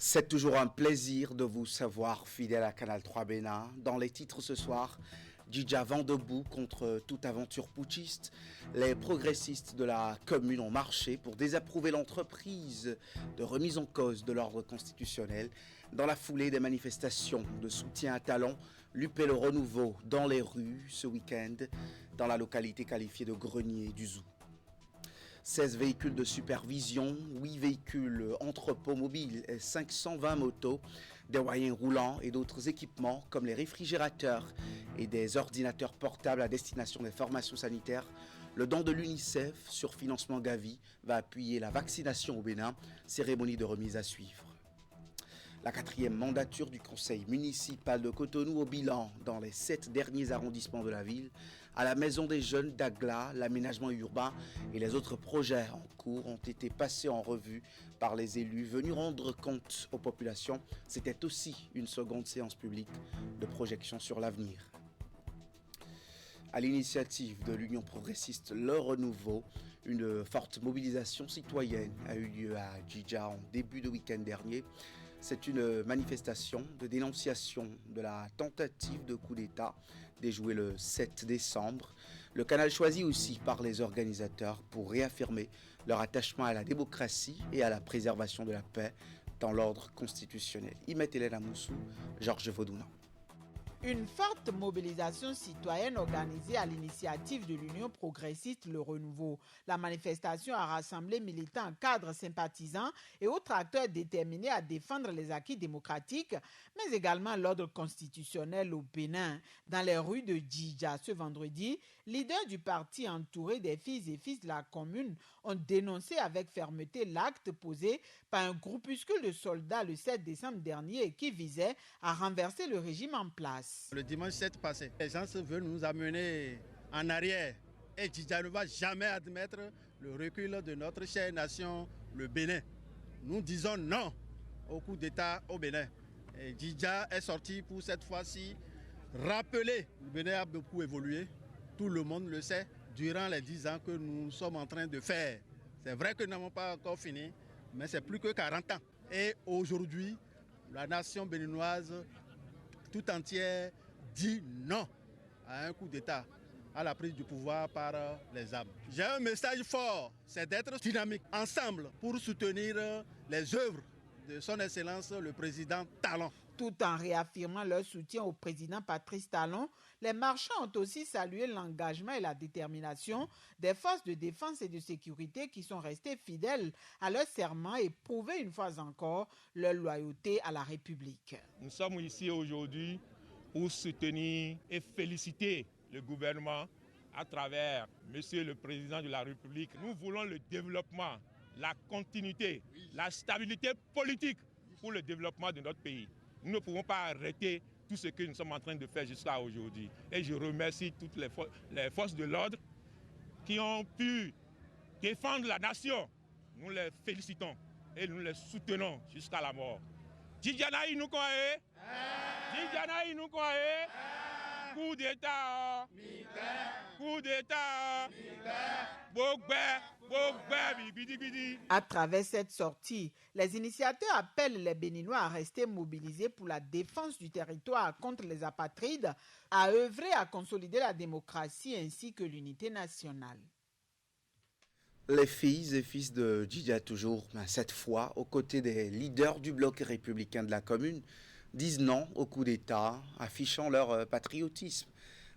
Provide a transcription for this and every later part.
C'est toujours un plaisir de vous savoir fidèle à Canal 3 Bénin. Dans les titres ce soir, Djidja vent debout contre toute aventure putschiste. Les progressistes de la commune ont marché pour désapprouver l'entreprise de remise en cause de l'ordre constitutionnel. Dans la foulée des manifestations de soutien à Talon, l'UP le renouveau dans les rues ce week-end, dans la localité qualifiée de grenier du Zou. 16 véhicules de supervision, 8 véhicules entrepôts mobiles et 520 motos, des moyens roulants et d'autres équipements comme les réfrigérateurs et des ordinateurs portables à destination des formations sanitaires. Le don de l'UNICEF sur financement Gavi va appuyer la vaccination au Bénin, cérémonie de remise à suivre. La 4e mandature du conseil municipal de Cotonou au bilan dans les 7 derniers arrondissements de la ville, à la maison des jeunes d'Agla, l'aménagement urbain et les autres projets en cours ont été passés en revue par les élus venus rendre compte aux populations. C'était aussi une seconde séance publique de projection sur l'avenir. À l'initiative de l'Union progressiste Le Renouveau, une forte mobilisation citoyenne a eu lieu à Djidja en début de week-end dernier. C'est une manifestation de dénonciation de la tentative de coup d'État déjouée le 7 décembre. Le canal choisi aussi par les organisateurs pour réaffirmer leur attachement à la démocratie et à la préservation de la paix dans l'ordre constitutionnel. Imet Hélène Amoussou, Georges Vaudouna. Une forte mobilisation citoyenne organisée à l'initiative de l'Union progressiste Le Renouveau. La manifestation a rassemblé militants, cadres, sympathisants et autres acteurs déterminés à défendre les acquis démocratiques, mais également l'ordre constitutionnel au Bénin. Dans les rues de Djidja ce vendredi, leaders du parti entourés des filles et fils de la commune ont dénoncé avec fermeté l'acte posé par un groupuscule de soldats le 7 décembre dernier qui visait à renverser le régime en place. Le dimanche 7 passé, les gens veulent nous amener en arrière. Et Djidja ne va jamais admettre le recul de notre chère nation, le Bénin. Nous disons non au coup d'État au Bénin. Et Djidja est sorti pour cette fois-ci rappeler. Le Bénin a beaucoup évolué, tout le monde le sait, durant les 10 ans que nous sommes en train de faire. C'est vrai que nous n'avons pas encore fini, mais c'est plus que 40 ans. Et aujourd'hui, la nation béninoise tout entière dit non à un coup d'État, à la prise du pouvoir par les armes. J'ai un message fort, c'est d'être dynamique, ensemble, pour soutenir les œuvres de son Excellence le Président Talon. Tout en réaffirmant leur soutien au président Patrice Talon, les marchands ont aussi salué l'engagement et la détermination des forces de défense et de sécurité qui sont restés fidèles à leur serment et prouvé une fois encore leur loyauté à la République. Nous sommes ici aujourd'hui pour soutenir et féliciter le gouvernement à travers Monsieur le Président de la République. Nous voulons le développement, la continuité, la stabilité politique pour le développement de notre pays. Nous ne pouvons pas arrêter tout ce que nous sommes en train de faire jusqu'à aujourd'hui. Et je remercie toutes les forces de l'ordre qui ont pu défendre la nation. Nous les félicitons et nous les soutenons jusqu'à la mort. Djidjanaï nous croyez? Djidjanaï nous croyez? Coup d'État! Coup d'État! À travers cette sortie, les initiateurs appellent les Béninois à rester mobilisés pour la défense du territoire contre les apatrides, à œuvrer à consolider la démocratie ainsi que l'unité nationale. Les filles et fils de Djidja toujours, cette fois, aux côtés des leaders du bloc républicain de la commune, disent non au coup d'État, affichant leur patriotisme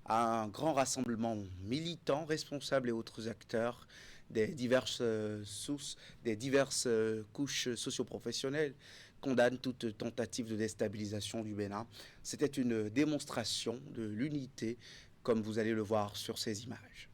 à un grand rassemblement militants, responsables et autres acteurs des diverses sources, des diverses couches socio-professionnelles condamnent toute tentative de déstabilisation du Bénin. C'était une démonstration de l'unité, comme vous allez le voir sur ces images.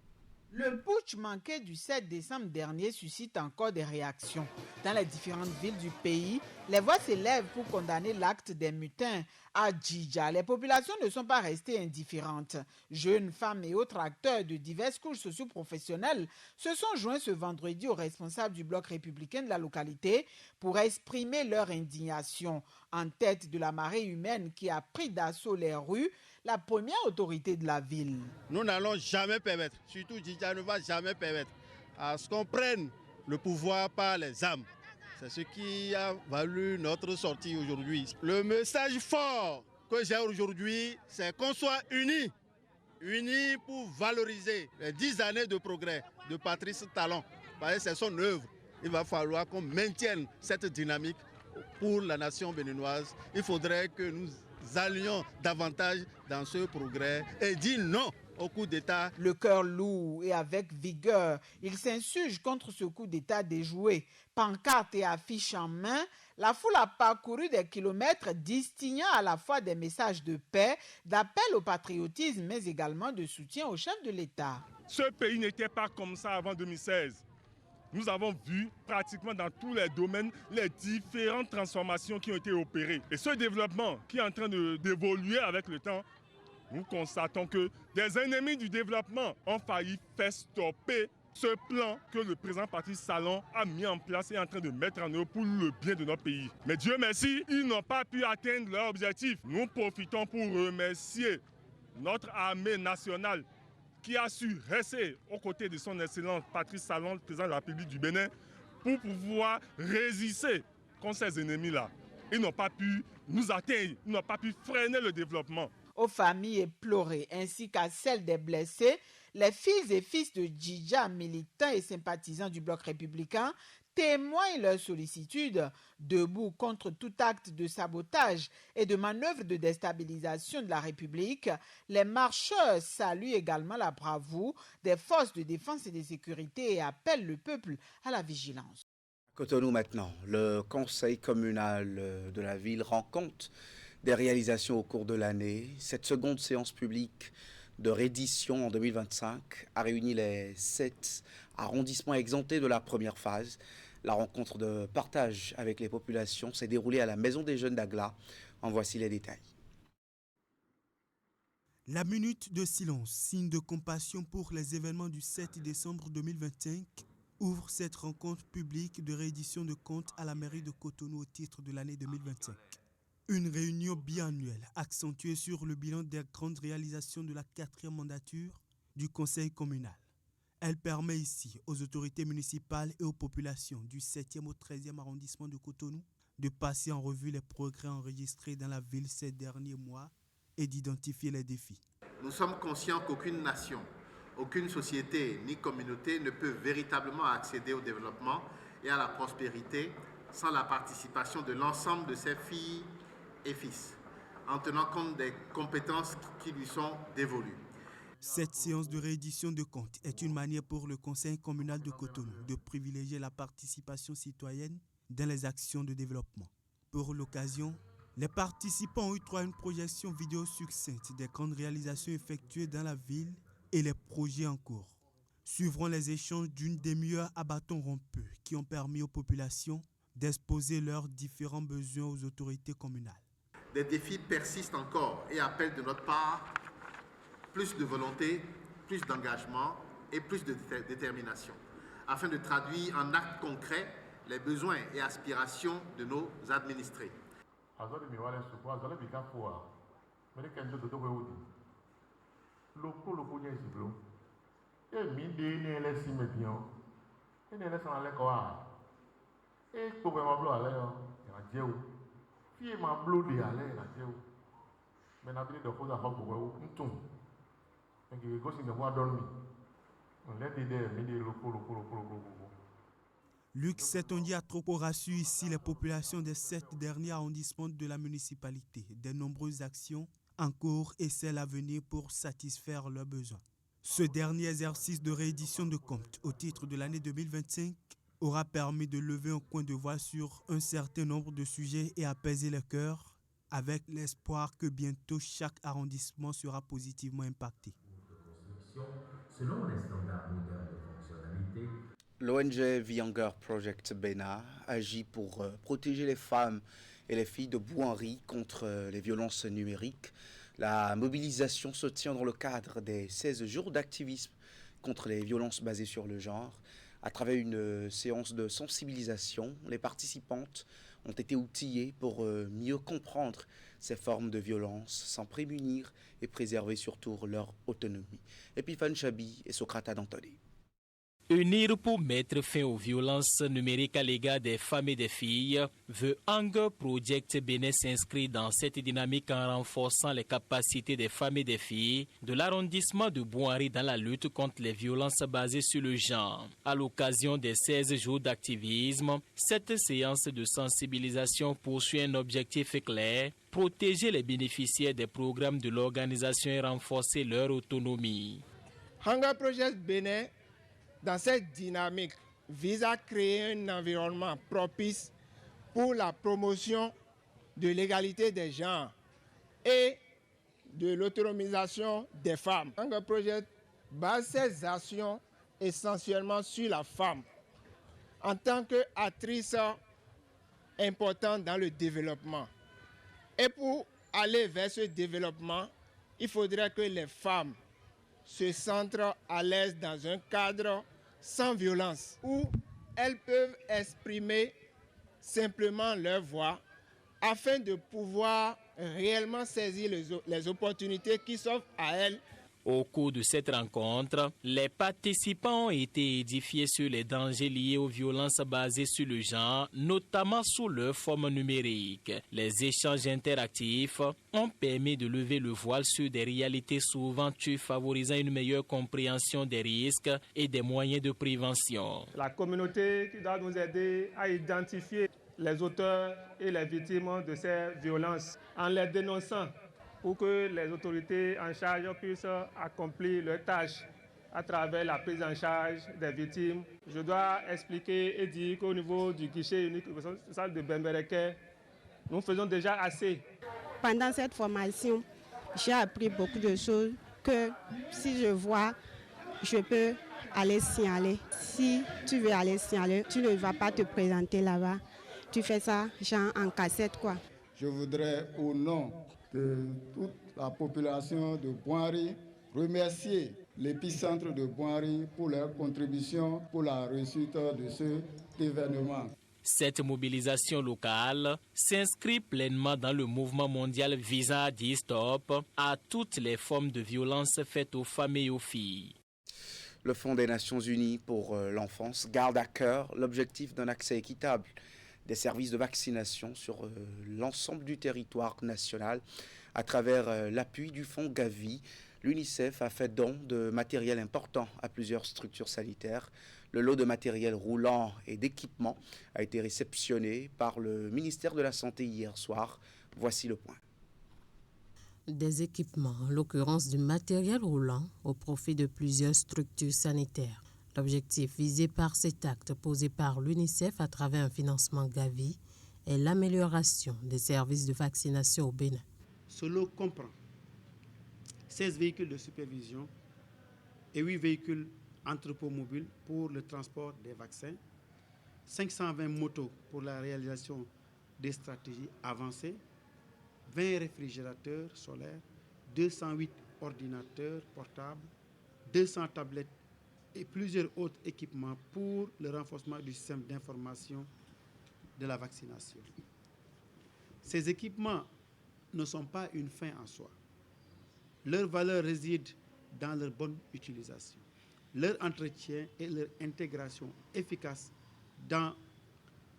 Le putsch manqué du 7 décembre dernier suscite encore des réactions. Dans les différentes villes du pays, les voix s'élèvent pour condamner l'acte des mutins. À Djidja, les populations ne sont pas restées indifférentes. Jeunes, femmes et autres acteurs de diverses couches socio-professionnelles se sont joints ce vendredi aux responsables du bloc républicain de la localité pour exprimer leur indignation. En tête de la marée humaine qui a pris d'assaut les rues, la première autorité de la ville. Nous n'allons jamais permettre, surtout Djidja ne va jamais permettre, à ce qu'on prenne le pouvoir par les armes. C'est ce qui a valu notre sortie aujourd'hui. Le message fort que j'ai aujourd'hui, c'est qu'on soit unis. Unis pour valoriser les 10 années de progrès de Patrice Talon. Parce que c'est son œuvre. Il va falloir qu'on maintienne cette dynamique pour la nation béninoise. Il faudrait que nous allions davantage dans ce progrès et dire non au coup d'État. Le cœur lourd et avec vigueur, il s'insurge contre ce coup d'État déjoué. Pancartes et affiches en main, la foule a parcouru des kilomètres distinguant à la fois des messages de paix, d'appel au patriotisme, mais également de soutien au chef de l'État. Ce pays n'était pas comme ça avant 2016. Nous avons vu pratiquement dans tous les domaines les différentes transformations qui ont été opérées. Et ce développement qui est en train d'évoluer avec le temps, nous constatons que des ennemis du développement ont failli faire stopper ce plan que le président Patrice Talon a mis en place et est en train de mettre en œuvre pour le bien de notre pays. Mais Dieu merci, ils n'ont pas pu atteindre leur objectif. Nous profitons pour remercier notre armée nationale qui a su rester aux côtés de son Excellence Patrice Talon, le président de la République du Bénin, pour pouvoir résister contre ces ennemis-là. Ils n'ont pas pu nous atteindre, ils n'ont pas pu freiner le développement. Aux familles éplorées ainsi qu'à celles des blessés, les filles et fils de Djidja, militants et sympathisants du bloc républicain, témoignent leur sollicitude. Debout contre tout acte de sabotage et de manœuvre de déstabilisation de la République, les marcheurs saluent également la bravoure des forces de défense et de sécurité et appellent le peuple à la vigilance. Cotonou maintenant, le conseil communal de la ville rend compte des réalisations au cours de l'année. Cette seconde séance publique de reddition en 2025 a réuni les 7 arrondissements exemptés de la première phase. La rencontre de partage avec les populations s'est déroulée à la Maison des Jeunes d'Agla. En voici les détails. La minute de silence, signe de compassion pour les événements du 7 décembre 2025, ouvre cette rencontre publique de réédition de comptes à la mairie de Cotonou au titre de l'année 2025. Une réunion biannuelle accentuée sur le bilan des grandes réalisations de la 4e mandature du conseil communal. Elle permet ici aux autorités municipales et aux populations du 7e au 13e arrondissement de Cotonou de passer en revue les progrès enregistrés dans la ville ces derniers mois et d'identifier les défis. Nous sommes conscients qu'aucune nation, aucune société ni communauté ne peut véritablement accéder au développement et à la prospérité sans la participation de l'ensemble de ses filles et fils, en tenant compte des compétences qui lui sont dévolues. Cette séance de réédition de comptes est une manière pour le conseil communal de Cotonou de privilégier la participation citoyenne dans les actions de développement. Pour l'occasion, les participants ont eu droit à une projection vidéo succincte des grandes réalisations effectuées dans la ville et les projets en cours. Suivront les échanges d'une demi-heure à bâton rompu qui ont permis aux populations d'exposer leurs différents besoins aux autorités communales. Des défis persistent encore et appellent de notre part plus de volonté, plus d'engagement et plus de détermination, afin de traduire en actes concrets les besoins et aspirations de nos administrés. Luc Setondia a trop reçu ici les populations des 7 derniers arrondissements de la municipalité, des nombreuses actions en cours et celles à venir pour satisfaire leurs besoins. Ce dernier exercice de réédition de comptes au titre de l'année 2025 aura permis de lever un coin de voile sur un certain nombre de sujets et apaiser les cœurs, avec l'espoir que bientôt chaque arrondissement sera positivement impacté. Selon les standards modernes de fonctionnalité, L'ONG The Younger Project Bénin agit pour protéger les femmes et les filles de Bouhenri contre les violences numériques. La mobilisation se tient dans le cadre des 16 jours d'activisme contre les violences basées sur le genre. À travers une séance de sensibilisation, les participantes ont été outillées pour mieux comprendre ces formes de violence, s'en prémunir et préserver surtout leur autonomie. Epiphane Chabi et Socrate Dantone. Unir pour mettre fin aux violences numériques à l'égard des femmes et des filles, The Hunger Project Bénin s'inscrit dans cette dynamique en renforçant les capacités des femmes et des filles de l'arrondissement de Bouhari dans la lutte contre les violences basées sur le genre. À l'occasion des 16 jours d'activisme, cette séance de sensibilisation poursuit un objectif clair: protéger les bénéficiaires des programmes de l'organisation et renforcer leur autonomie. Hunger Project Bénin, dans cette dynamique, vise à créer un environnement propice pour la promotion de l'égalité des genres et de l'autonomisation des femmes. Hunger Project base ses actions essentiellement sur la femme en tant qu'actrice importante dans le développement. Et pour aller vers ce développement, il faudrait que les femmes se sentent à l'aise dans un cadre sans violence, où elles peuvent exprimer simplement leur voix afin de pouvoir réellement saisir les opportunités qui s'offrent à elles. Au cours de cette rencontre, les participants ont été édifiés sur les dangers liés aux violences basées sur le genre, notamment sous leur forme numérique. Les échanges interactifs ont permis de lever le voile sur des réalités souvent tues, favorisant une meilleure compréhension des risques et des moyens de prévention. La communauté qui doit nous aider à identifier les auteurs et les victimes de ces violences en les dénonçant, pour que les autorités en charge puissent accomplir leurs tâches à travers la prise en charge des victimes. Je dois expliquer et dire qu'au niveau du guichet unique salle de Bembereke, nous faisons déjà assez. Pendant cette formation, j'ai appris beaucoup de choses que si je vois, je peux aller signaler. Si tu veux aller signaler, tu ne vas pas te présenter là-bas. Tu fais ça genre en cassette quoi. Je voudrais au nom de toute la population de Bouhari remercier l'épicentre de Bouhari pour leur contribution pour la réussite de cet événement. Cette mobilisation locale s'inscrit pleinement dans le mouvement mondial visant à dire stop à toutes les formes de violence faites aux femmes et aux filles. Le Fonds des Nations Unies pour l'enfance garde à cœur l'objectif d'un accès équitable des services de vaccination sur l'ensemble du territoire national. À travers l'appui du fonds Gavi, l'UNICEF a fait don de matériel important à plusieurs structures sanitaires. Le lot de matériel roulant et d'équipement a été réceptionné par le ministère de la Santé hier soir. Voici le point. Des équipements, en l'occurrence du matériel roulant, au profit de plusieurs structures sanitaires. L'objectif visé par cet acte posé par l'UNICEF à travers un financement Gavi est l'amélioration des services de vaccination au Bénin. Ce lot comprend 16 véhicules de supervision et 8 véhicules entrepôts mobiles pour le transport des vaccins, 520 motos pour la réalisation des stratégies avancées, 20 réfrigérateurs solaires, 208 ordinateurs portables, 200 tablettes et plusieurs autres équipements pour le renforcement du système d'information de la vaccination. Ces équipements ne sont pas une fin en soi. Leur valeur réside dans leur bonne utilisation, leur entretien et leur intégration efficace dans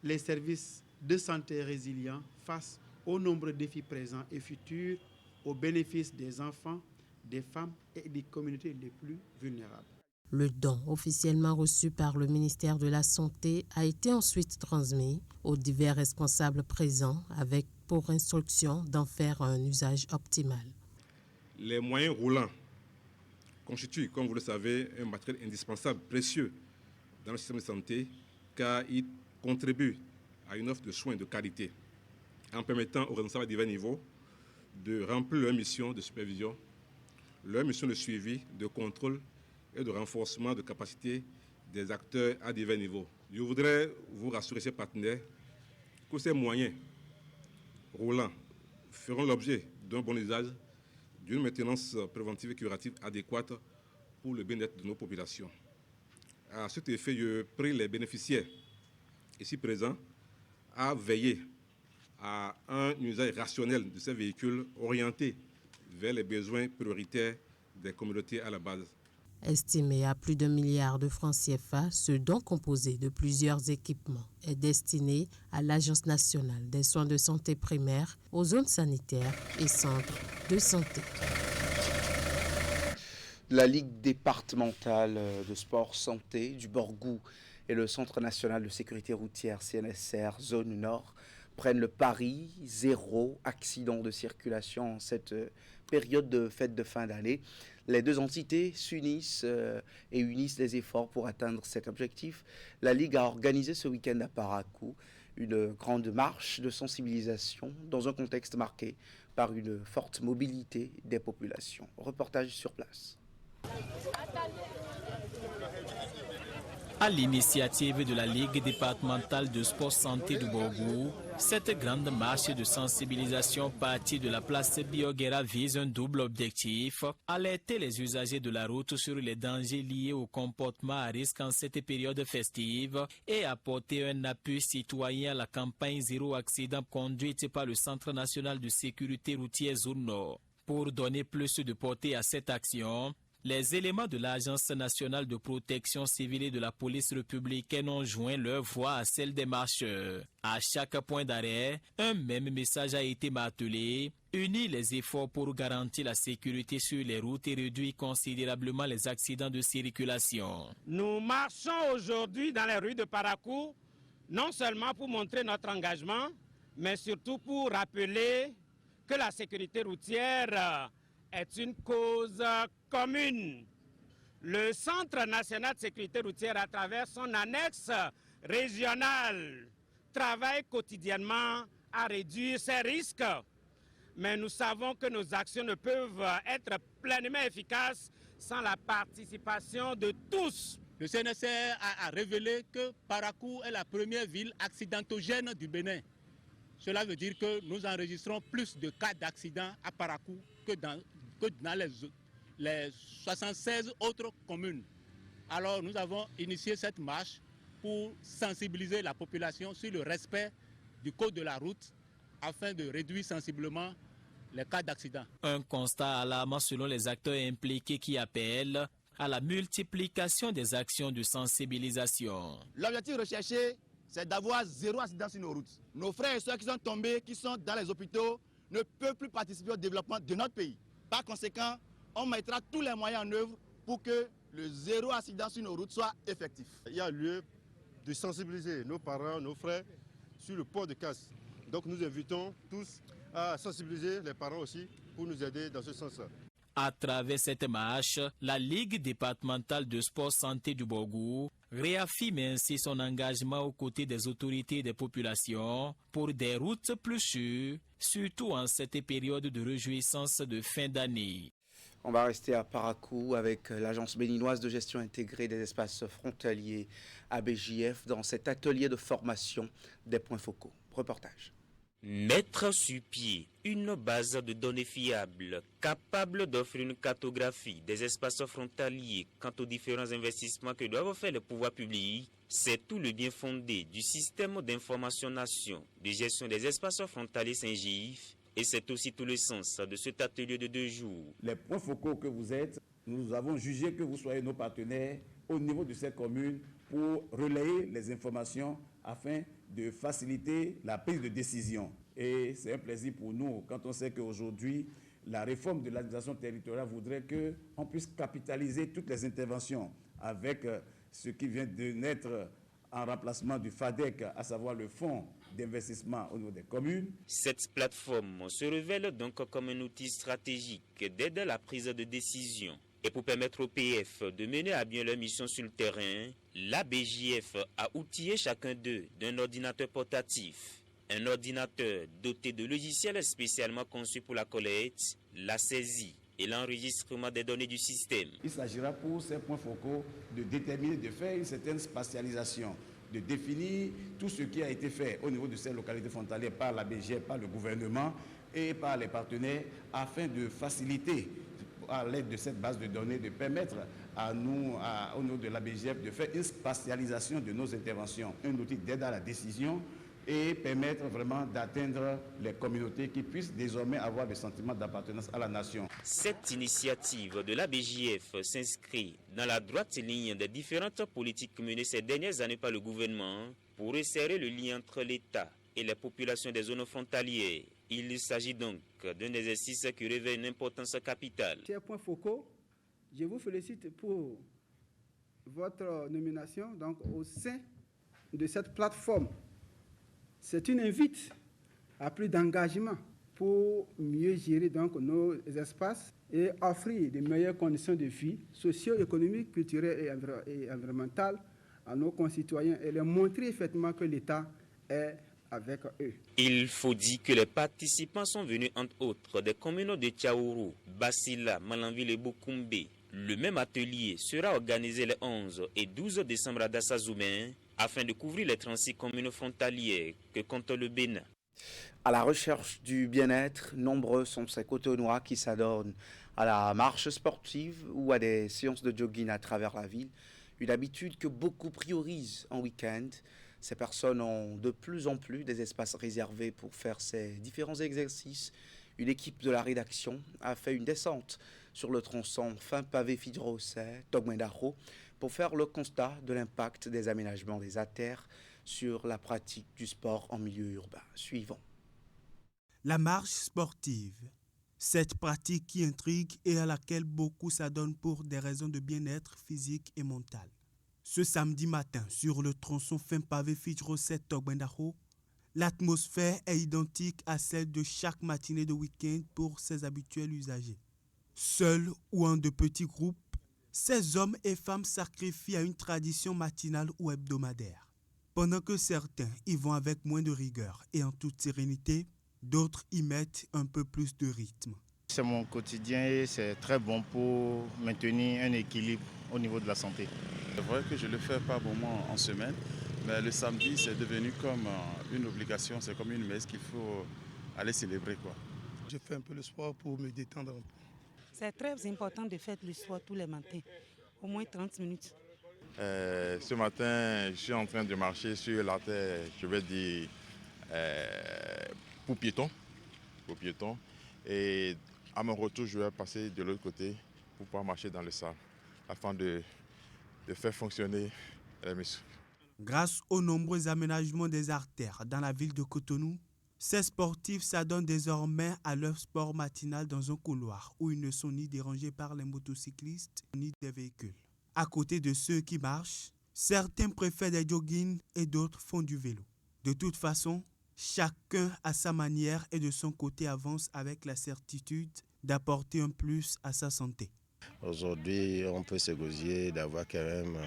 les services de santé résilients face aux nombreux défis présents et futurs au bénéfice des enfants, des femmes et des communautés les plus vulnérables. Le don officiellement reçu par le ministère de la Santé a été ensuite transmis aux divers responsables présents avec pour instruction d'en faire un usage optimal. Les moyens roulants constituent, comme vous le savez, un matériel indispensable, précieux dans le système de santé car il contribue à une offre de soins de qualité en permettant aux responsables à divers niveaux de remplir leur mission de supervision, leur mission de suivi, de contrôle et de renforcement de capacité des acteurs à divers niveaux. Je voudrais vous rassurer, chers partenaires, que ces moyens roulants feront l'objet d'un bon usage, d'une maintenance préventive et curative adéquate pour le bien-être de nos populations. À cet effet, je prie les bénéficiaires ici présents à veiller à un usage rationnel de ces véhicules orientés vers les besoins prioritaires des communautés à la base. Estimé à plus d'1 milliard de francs CFA, ce don composé de plusieurs équipements est destiné à l'Agence nationale des soins de santé primaire, aux zones sanitaires et centres de santé. La Ligue départementale de sport santé du Borgou et le Centre national de sécurité routière CNSR Zone Nord prennent le pari zéro accident de circulation en cette période de fête de fin d'année. Les deux entités s'unissent et unissent les efforts pour atteindre cet objectif. La Ligue a organisé ce week-end à Parakou une grande marche de sensibilisation dans un contexte marqué par une forte mobilité des populations. Reportage sur place. À l'initiative de la Ligue départementale de sport santé du Borgou, cette grande marche de sensibilisation partie de la place Bioguera vise un double objectif: alerter les usagers de la route sur les dangers liés au comportement à risque en cette période festive et apporter un appui citoyen à la campagne Zéro Accident conduite par le Centre national de sécurité routière Zone Nord. Pour donner plus de portée à cette action, les éléments de l'Agence nationale de protection civile et de la police républicaine ont joint leur voix à celle des marcheurs. À chaque point d'arrêt, un même message a été martelé: unir les efforts pour garantir la sécurité sur les routes et réduire considérablement les accidents de circulation. Nous marchons aujourd'hui dans les rues de Parakou, non seulement pour montrer notre engagement, mais surtout pour rappeler que la sécurité routière est une cause commune. Le Centre national de sécurité routière, à travers son annexe régionale, travaille quotidiennement à réduire ces risques. Mais nous savons que nos actions ne peuvent être pleinement efficaces sans la participation de tous. Le CNSR a révélé que Parakou est la première ville accidentogène du Bénin. Cela veut dire que nous enregistrons plus de cas d'accidents à Parakou que dans les 76 autres communes. Alors nous avons initié cette marche pour sensibiliser la population sur le respect du code de la route afin de réduire sensiblement les cas d'accident. Un constat alarmant selon les acteurs impliqués qui appellent à la multiplication des actions de sensibilisation. L'objectif recherché, c'est d'avoir zéro accident sur nos routes. Nos frères et sœurs qui sont tombés, qui sont dans les hôpitaux, ne peuvent plus participer au développement de notre pays. Par conséquent, on mettra tous les moyens en œuvre pour que le zéro accident sur nos routes soit effectif. Il y a lieu de sensibiliser nos parents, nos frères sur le port de casque. Donc nous invitons tous à sensibiliser les parents aussi pour nous aider dans ce sens-là. À travers cette marche, la Ligue départementale de sport santé du Borgou réaffirme ainsi son engagement aux côtés des autorités et des populations pour des routes plus sûres, surtout en cette période de réjouissance de fin d'année. On va rester à Parakou avec l'Agence béninoise de gestion intégrée des espaces frontaliers ABJF dans cet atelier de formation des points focaux. Reportage. Mettre sur pied une base de données fiable, capable d'offrir une cartographie des espaces frontaliers quant aux différents investissements que doivent faire les pouvoirs publics, c'est tout le bien fondé du système d'information nation de gestion des espaces frontaliers Saint-Gif, et c'est aussi tout le sens de cet atelier de 2 jours. Les points focaux que vous êtes, nous avons jugé que vous soyez nos partenaires au niveau de ces communes pour relayer les informations afin de faciliter la prise de décision. Et c'est un plaisir pour nous quand on sait qu'aujourd'hui, la réforme de l'administration territoriale voudrait qu'on puisse capitaliser toutes les interventions avec ce qui vient de naître en remplacement du FADEC, à savoir le fonds d'investissement au niveau des communes. Cette plateforme se révèle donc comme un outil stratégique d'aide à la prise de décision. Et pour permettre au PF de mener à bien leur mission sur le terrain, l'ABJF a outillé chacun d'eux d'un ordinateur portatif. Un ordinateur doté de logiciels spécialement conçus pour la collecte, la saisie et l'enregistrement des données du système. Il s'agira pour ces points focaux de déterminer, de faire une certaine spatialisation, de définir tout ce qui a été fait au niveau de ces localités frontalières par l'ABJF, par le gouvernement et par les partenaires afin de faciliter à l'aide de cette base de données, de permettre à nous, au niveau de l'ABJF, de faire une spatialisation de nos interventions, un outil d'aide à la décision et permettre vraiment d'atteindre les communautés qui puissent désormais avoir le sentiment d'appartenance à la nation. Cette initiative de la BJF s'inscrit dans la droite ligne des différentes politiques menées ces dernières années par le gouvernement pour resserrer le lien entre l'État et les populations des zones frontalières. Il s'agit donc d'un exercice qui revêt une importance capitale. Cher Point Foucault, je vous félicite pour votre nomination donc, au sein de cette plateforme. C'est une invite à plus d'engagement pour mieux gérer donc, nos espaces et offrir de meilleures conditions de vie socio-économiques, culturelles et environnementales à nos concitoyens et leur montrer effectivement que l'État est avec eux. Il faut dire que les participants sont venus entre autres des communes de Tchaourou, Basila, Malanville et Bokoumbe. Le même atelier sera organisé les 11 et 12 décembre à Dassazoumen afin de couvrir les 36 communes frontalières que compte le Bénin. À la recherche du bien-être, nombreux sont ces Cotonois qui s'adonnent à la marche sportive ou à des séances de jogging à travers la ville, une habitude que beaucoup priorisent en week-end. Ces personnes ont de plus en plus des espaces réservés pour faire ces différents exercices. Une équipe de la rédaction a fait une descente sur le tronçon fin pavé Fidrosset, Togmendaro, pour faire le constat de l'impact des aménagements des artères sur la pratique du sport en milieu urbain. Suivons. La marche sportive, cette pratique qui intrigue et à laquelle beaucoup s'adonnent pour des raisons de bien-être physique et mental. Ce samedi matin, sur le tronçon fin pavé Fidrosset Togmendaro, l'atmosphère est identique à celle de chaque matinée de week-end pour ses habituels usagers. Seuls ou en de petits groupes, ces hommes et femmes sacrifient à une tradition matinale ou hebdomadaire. Pendant que certains y vont avec moins de rigueur et en toute sérénité, d'autres y mettent un peu plus de rythme. C'est mon quotidien et c'est très bon pour maintenir un équilibre au niveau de la santé. C'est vrai que je le fais par moment en semaine, mais le samedi c'est devenu comme une obligation, c'est comme une messe qu'il faut aller célébrer, quoi. Je fais un peu le sport pour me détendre un peu. C'est très important de faire le sport tous les matins, au moins 30 minutes. Ce matin, je suis en train de marcher sur la terre, je vais dire, pour piétons. Et à mon retour, je vais passer de l'autre côté pour pouvoir marcher dans le sable, afin de faire fonctionner les muscles. Grâce aux nombreux aménagements des artères dans la ville de Cotonou, ces sportifs s'adonnent désormais à leur sport matinal dans un couloir où ils ne sont ni dérangés par les motocyclistes ni des véhicules. À côté de ceux qui marchent, certains préfèrent des joggings et d'autres font du vélo. De toute façon, chacun à sa manière et de son côté avance avec la certitude d'apporter un plus à sa santé. Aujourd'hui, on peut se gosier d'avoir quand même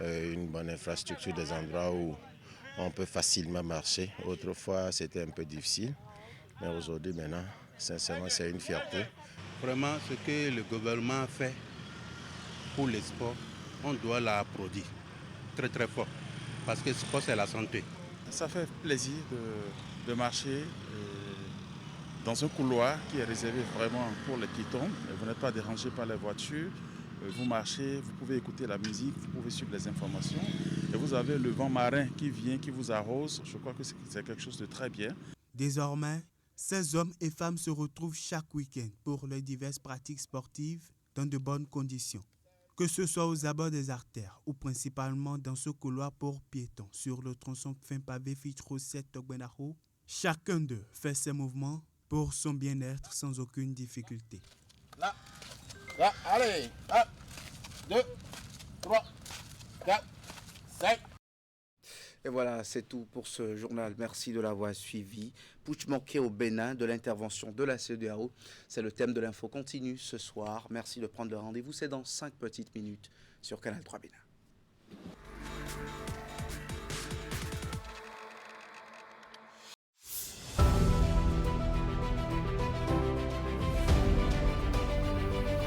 une bonne infrastructure, des endroits où on peut facilement marcher. Autrefois, c'était un peu difficile, mais aujourd'hui, maintenant, sincèrement, c'est une fierté. Vraiment, ce que le gouvernement fait pour les sports, on doit l'applaudir très très fort, parce que le sport, c'est la santé. Ça fait plaisir de marcher dans un couloir qui est réservé vraiment pour les piétons. Vous n'êtes pas dérangé par les voitures. Vous marchez, vous pouvez écouter la musique, vous pouvez suivre les informations. Et vous avez le vent marin qui vient, qui vous arrose. Je crois que c'est quelque chose de très bien. Désormais, ces hommes et femmes se retrouvent chaque week-end pour leurs diverses pratiques sportives dans de bonnes conditions. Que ce soit aux abords des artères ou principalement dans ce couloir pour piétons sur le tronçon fin pavé Fidrosset Togmendaro, chacun d'eux fait ses mouvements pour son bien-être sans aucune difficulté. Là, allez, 1, 2, 3, 4, 5. Et voilà, c'est tout pour ce journal. Merci de l'avoir suivi. Putsch manqué au Bénin de l'intervention de la CEDEAO. C'est le thème de l'info continue ce soir. Merci de prendre le rendez-vous. C'est dans 5 petites minutes sur Canal 3 Bénin.